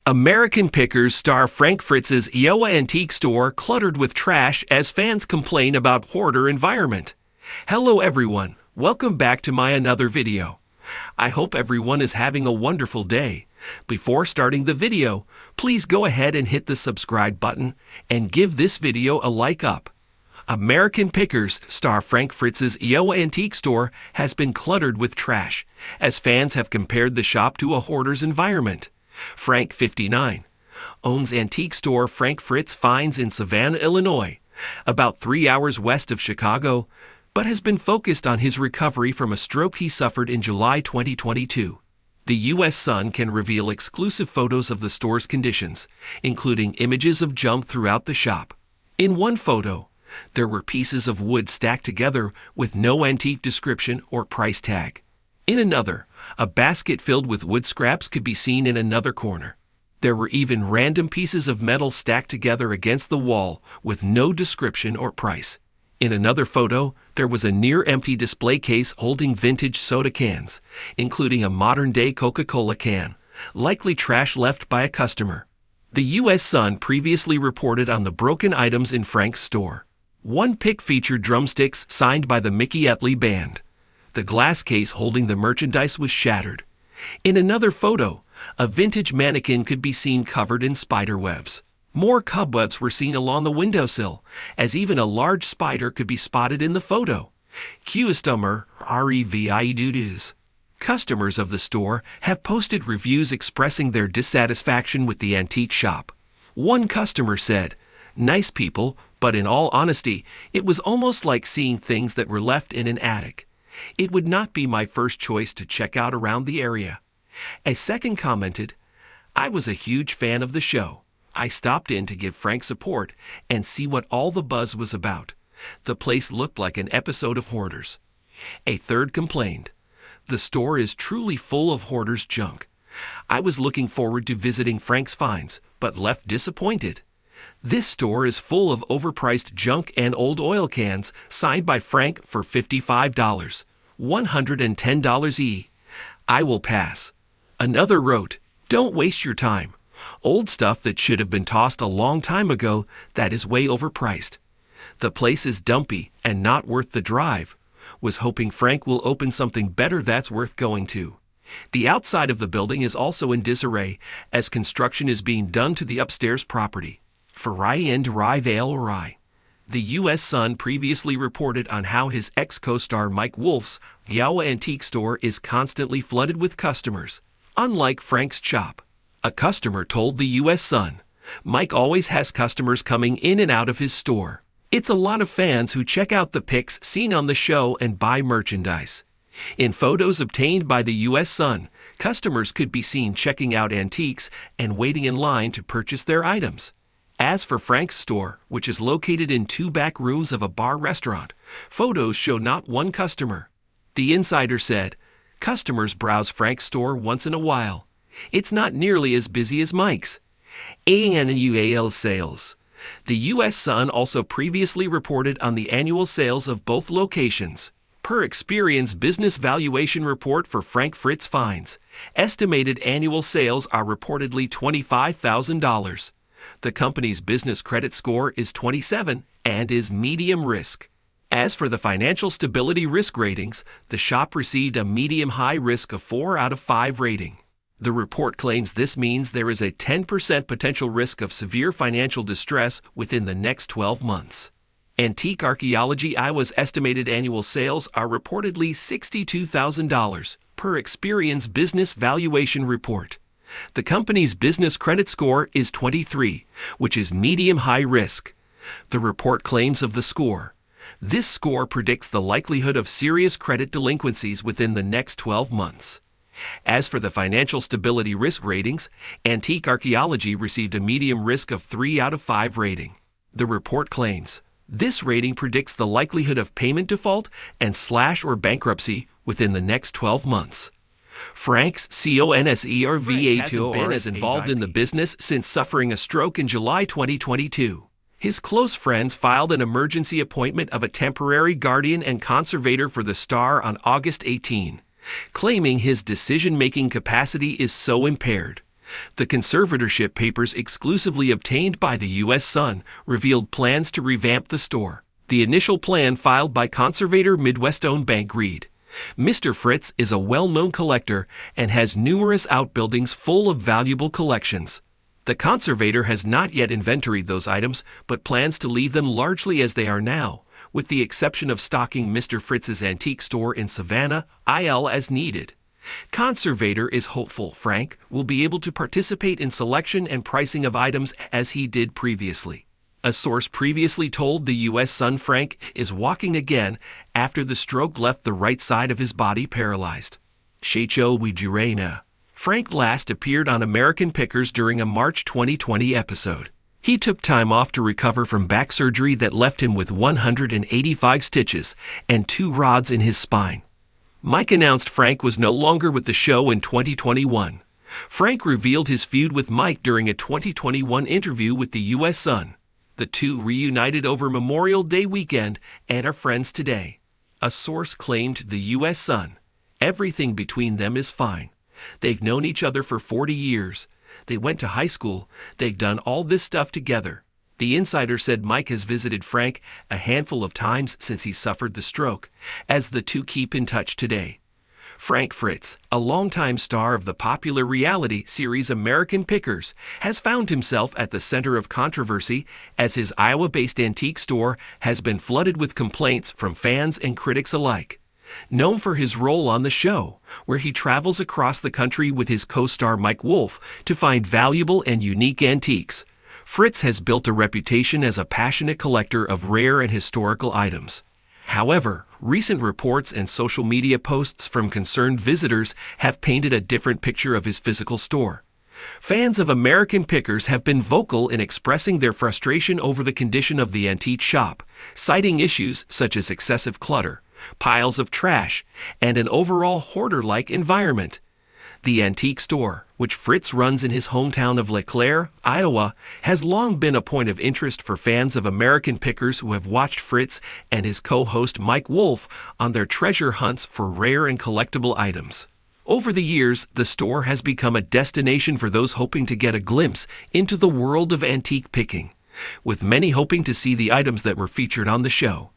American Pickers star Frank Fritz's Iowa antique store cluttered with trash as fans complain about hoarder environment. Hello everyone, welcome back to my another video. I hope everyone is having a wonderful day. Before starting the video, please go ahead and hit the subscribe button and give this video a like up. American Pickers star Frank Fritz's Iowa antique store has been cluttered with trash as fans have compared the shop to a hoarder's environment. Frank, 59, owns antique store Frank Fritz Finds in Savannah, Illinois, about 3 hours west of Chicago, but has been focused on his recovery from a stroke he suffered in July 2022. The U.S. Sun can reveal exclusive photos of the store's conditions, including images of junk throughout the shop. In one photo, there were pieces of wood stacked together with no antique description or price tag. In another, a basket filled with wood scraps could be seen in another corner. There were even random pieces of metal stacked together against the wall with no description or price. In another photo, there was a near-empty display case holding vintage soda cans, including a modern-day Coca-Cola can, likely trash left by a customer. The U.S. Sun previously reported on the broken items in Frank's store. One pick featured drumsticks signed by the Mickey Etley Band. The glass case holding the merchandise was shattered. In another photo, a vintage mannequin could be seen covered in spider webs. More cobwebs were seen along the windowsill, as even a large spider could be spotted in the photo. Customer reviews. Customers of the store have posted reviews expressing their dissatisfaction with the antique shop. One customer said, "Nice people, but in all honesty, it was almost like seeing things that were left in an attic. It would not be my first choice to check out around the area." A second commented, "I was a huge fan of the show. I stopped in to give Frank support and see what all the buzz was about. The place looked like an episode of Hoarders." A third complained, "The store is truly full of hoarders' junk. I was looking forward to visiting Frank's Finds, but left disappointed. This store is full of overpriced junk and old oil cans signed by Frank for $55, $110 I will pass." Another wrote, "Don't waste your time. Old stuff that should have been tossed a long time ago that is way overpriced. The place is dumpy and not worth the drive. Was hoping Frank will open something better that's worth going to." The outside of the building is also in disarray as construction is being done to the upstairs property. For Ryan Rye, the U.S. Sun previously reported on how his ex-co-star Mike Wolf's Iowa antique store is constantly flooded with customers. Unlike Frank's shop, a customer told the U.S. Sun, "Mike always has customers coming in and out of his store. It's a lot of fans who check out the pics seen on the show and buy merchandise." In photos obtained by the U.S. Sun, customers could be seen checking out antiques and waiting in line to purchase their items. As for Frank's store, which is located in 2 back rooms of a bar-restaurant, photos show not one customer. The insider said, "Customers browse Frank's store once in a while. It's not nearly as busy as Mike's." Annual sales. The U.S. Sun also previously reported on the annual sales of both locations. Per Experian's business valuation report for Frank Fritz Finds, estimated annual sales are reportedly $25,000. The company's business credit score is 27 and is medium risk. As for the financial stability risk ratings, the shop received a medium-high risk of 4 out of 5 rating. The report claims this means there is a 10% potential risk of severe financial distress within the next 12 months. Antique Archaeology Iowa's estimated annual sales are reportedly $62,000, per Experian's business valuation report. The company's business credit score is 23, which is medium-high risk. The report claims of the score. This score predicts the likelihood of serious credit delinquencies within the next 12 months. As for the financial stability risk ratings, Antique Archaeology received a medium risk of 3 out of 5 rating. The report claims, this rating predicts the likelihood of payment default and slash or bankruptcy within the next 12 months. Frank's CONSERVA hasn't been as involved in the business since suffering a stroke in July 2022. His close friends filed an emergency appointment of a temporary guardian and conservator for the star on August 18, claiming his decision-making capacity is so impaired. The conservatorship papers exclusively obtained by the U.S. Sun revealed plans to revamp the store. The initial plan filed by conservator Midwest-owned bank read, Mr. Fritz is a well-known collector and has numerous outbuildings full of valuable collections. The conservator has not yet inventoried those items, but plans to leave them largely as they are now, with the exception of stocking Mr. Fritz's antique store in Savannah, IL as needed. Conservator is hopeful Frank will be able to participate in selection and pricing of items as he did previously. A source previously told the U.S. Sun Frank is walking again after the stroke left the right side of his body paralyzed. Shecho Wijurena. Frank last appeared on American Pickers during a March 2020 episode. He took time off to recover from back surgery that left him with 185 stitches and 2 rods in his spine. Mike announced Frank was no longer with the show in 2021. Frank revealed his feud with Mike during a 2021 interview with the U.S. Sun. The two reunited over Memorial Day weekend and are friends today. A source claimed to the U.S. Sun, everything between them is fine. They've known each other for 40 years. They went to high school. They've done all this stuff together. The insider said Mike has visited Frank a handful of times since he suffered the stroke, as the two keep in touch today. Frank Fritz, a longtime star of the popular reality series American Pickers, has found himself at the center of controversy as his Iowa-based antique store has been flooded with complaints from fans and critics alike. Known for his role on the show, where he travels across the country with his co-star Mike Wolfe to find valuable and unique antiques, Fritz has built a reputation as a passionate collector of rare and historical items. However, recent reports and social media posts from concerned visitors have painted a different picture of his physical store. Fans of American Pickers have been vocal in expressing their frustration over the condition of the antique shop, citing issues such as excessive clutter, piles of trash, and an overall hoarder-like environment. The antique store, which Fritz runs in his hometown of LeClaire, Iowa, has long been a point of interest for fans of American Pickers who have watched Fritz and his co-host Mike Wolfe on their treasure hunts for rare and collectible items. Over the years, the store has become a destination for those hoping to get a glimpse into the world of antique picking, with many hoping to see the items that were featured on the show.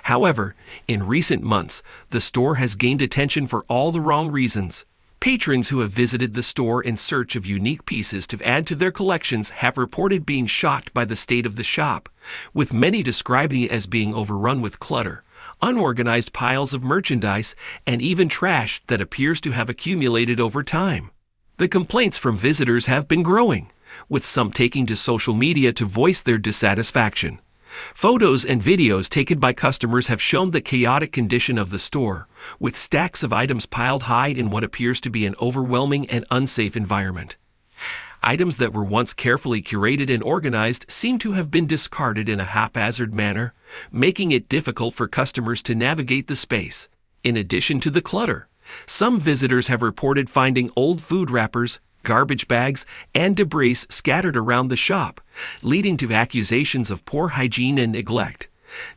However, in recent months, the store has gained attention for all the wrong reasons. Patrons who have visited the store in search of unique pieces to add to their collections have reported being shocked by the state of the shop, with many describing it as being overrun with clutter, unorganized piles of merchandise, and even trash that appears to have accumulated over time. The complaints from visitors have been growing, with some taking to social media to voice their dissatisfaction. Photos and videos taken by customers have shown the chaotic condition of the store, with stacks of items piled high in what appears to be an overwhelming and unsafe environment. Items that were once carefully curated and organized seem to have been discarded in a haphazard manner, making it difficult for customers to navigate the space. In addition to the clutter, some visitors have reported finding old food wrappers, garbage bags, and debris scattered around the shop, leading to accusations of poor hygiene and neglect.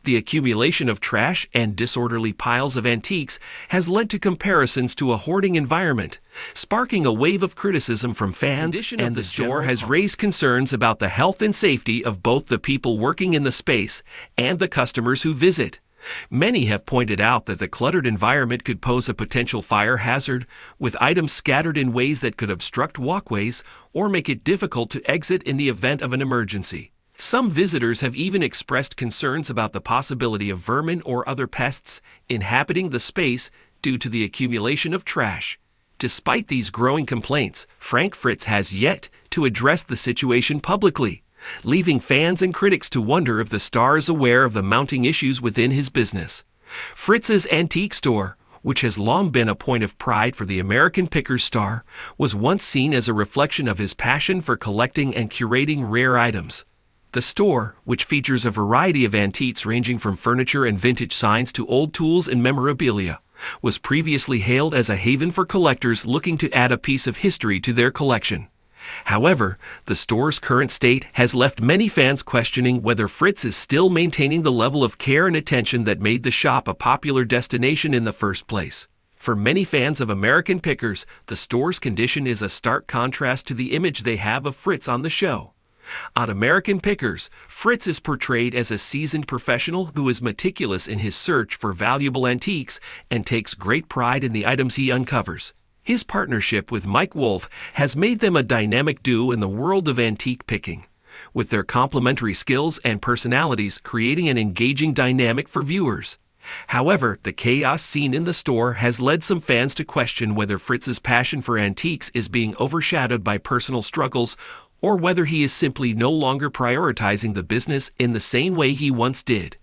The accumulation of trash and disorderly piles of antiques has led to comparisons to a hoarding environment, sparking a wave of criticism from fans, and the store has raised concerns about the health and safety of both the people working in the space and the customers who visit. Many have pointed out that the cluttered environment could pose a potential fire hazard, with items scattered in ways that could obstruct walkways or make it difficult to exit in the event of an emergency. Some visitors have even expressed concerns about the possibility of vermin or other pests inhabiting the space due to the accumulation of trash. Despite these growing complaints, Frank Fritz has yet to address the situation publicly, leaving fans and critics to wonder if the star is aware of the mounting issues within his business. Fritz's antique store, which has long been a point of pride for the American Pickers star, was once seen as a reflection of his passion for collecting and curating rare items. The store, which features a variety of antiques ranging from furniture and vintage signs to old tools and memorabilia, was previously hailed as a haven for collectors looking to add a piece of history to their collection. However, the store's current state has left many fans questioning whether Fritz is still maintaining the level of care and attention that made the shop a popular destination in the first place. For many fans of American Pickers, the store's condition is a stark contrast to the image they have of Fritz on the show. On American Pickers, Fritz is portrayed as a seasoned professional who is meticulous in his search for valuable antiques and takes great pride in the items he uncovers. His partnership with Mike Wolf has made them a dynamic duo in the world of antique picking, with their complementary skills and personalities creating an engaging dynamic for viewers. However, the chaos seen in the store has led some fans to question whether Fritz's passion for antiques is being overshadowed by personal struggles or whether he is simply no longer prioritizing the business in the same way he once did.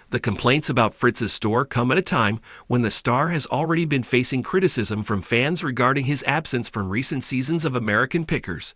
The complaints about Fritz's store come at a time when the star has already been facing criticism from fans regarding his absence from recent seasons of American Pickers.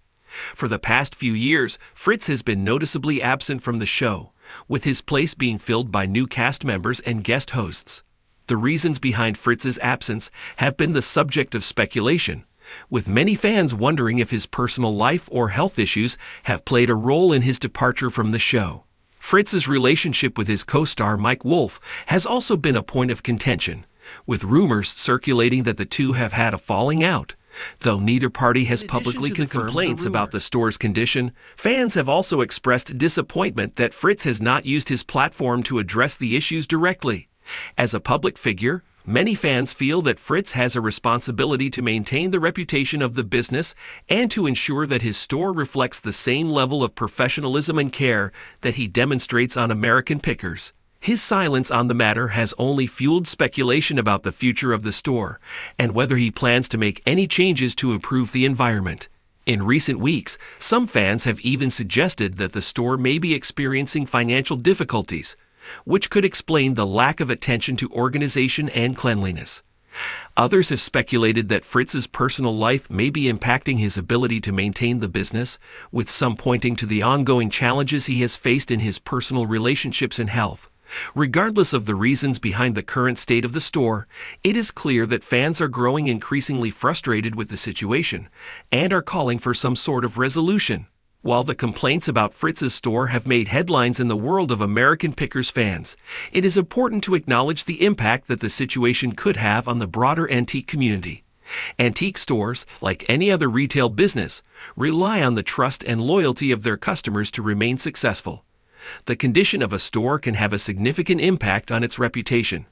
For the past few years, Fritz has been noticeably absent from the show, with his place being filled by new cast members and guest hosts. The reasons behind Fritz's absence have been the subject of speculation, with many fans wondering if his personal life or health issues have played a role in his departure from the show. Fritz's relationship with his co-star Mike Wolf has also been a point of contention, with rumors circulating that the two have had a falling out. Though neither party has publicly confirmed complaints about the store's condition, fans have also expressed disappointment that Fritz has not used his platform to address the issues directly. As a public figure, many fans feel that Fritz has a responsibility to maintain the reputation of the business and to ensure that his store reflects the same level of professionalism and care that he demonstrates on American Pickers. His silence on the matter has only fueled speculation about the future of the store and whether he plans to make any changes to improve the environment. In recent weeks, some fans have even suggested that the store may be experiencing financial difficulties, which could explain the lack of attention to organization and cleanliness. Others have speculated that Fritz's personal life may be impacting his ability to maintain the business, with some pointing to the ongoing challenges he has faced in his personal relationships and health. Regardless of the reasons behind the current state of the store, it is clear that fans are growing increasingly frustrated with the situation and are calling for some sort of resolution. While the complaints about Fritz's store have made headlines in the world of American Pickers fans, it is important to acknowledge the impact that the situation could have on the broader antique community. Antique stores, like any other retail business, rely on the trust and loyalty of their customers to remain successful. The condition of a store can have a significant impact on its reputation,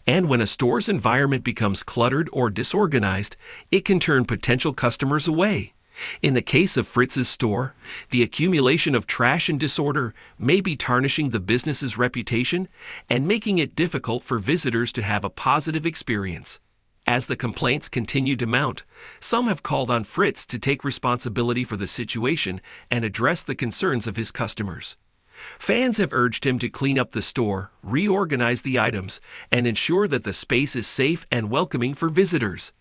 and when a store's environment becomes cluttered or disorganized, it can turn potential customers away. In the case of Fritz's store, the accumulation of trash and disorder may be tarnishing the business's reputation and making it difficult for visitors to have a positive experience. As the complaints continue to mount, some have called on Fritz to take responsibility for the situation and address the concerns of his customers. Fans have urged him to clean up the store, reorganize the items, and ensure that the space is safe and welcoming for visitors.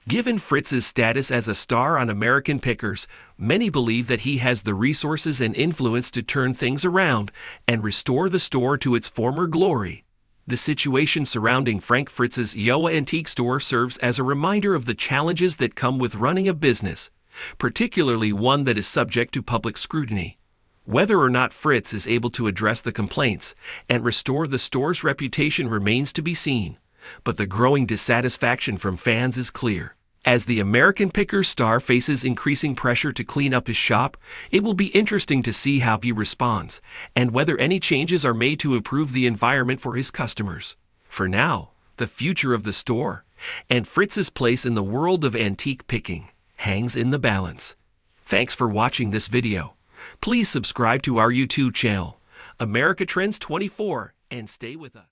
Given Fritz's status as a star on American Pickers, many believe that he has the resources and influence to turn things around and restore the store to its former glory. The situation surrounding Frank Fritz's Yoa Antique Store serves as a reminder of the challenges that come with running a business, particularly one that is subject to public scrutiny. Whether or not Fritz is able to address the complaints and restore the store's reputation remains to be seen, but the growing dissatisfaction from fans is clear. As the American Pickers star faces increasing pressure to clean up his shop, it will be interesting to see how he responds and whether any changes are made to improve the environment for his customers. For now, the future of the store and Fritz's place in the world of antique picking hangs in the balance. Thanks for watching this video. Please subscribe to our YouTube channel, America Trends 24, and stay with us.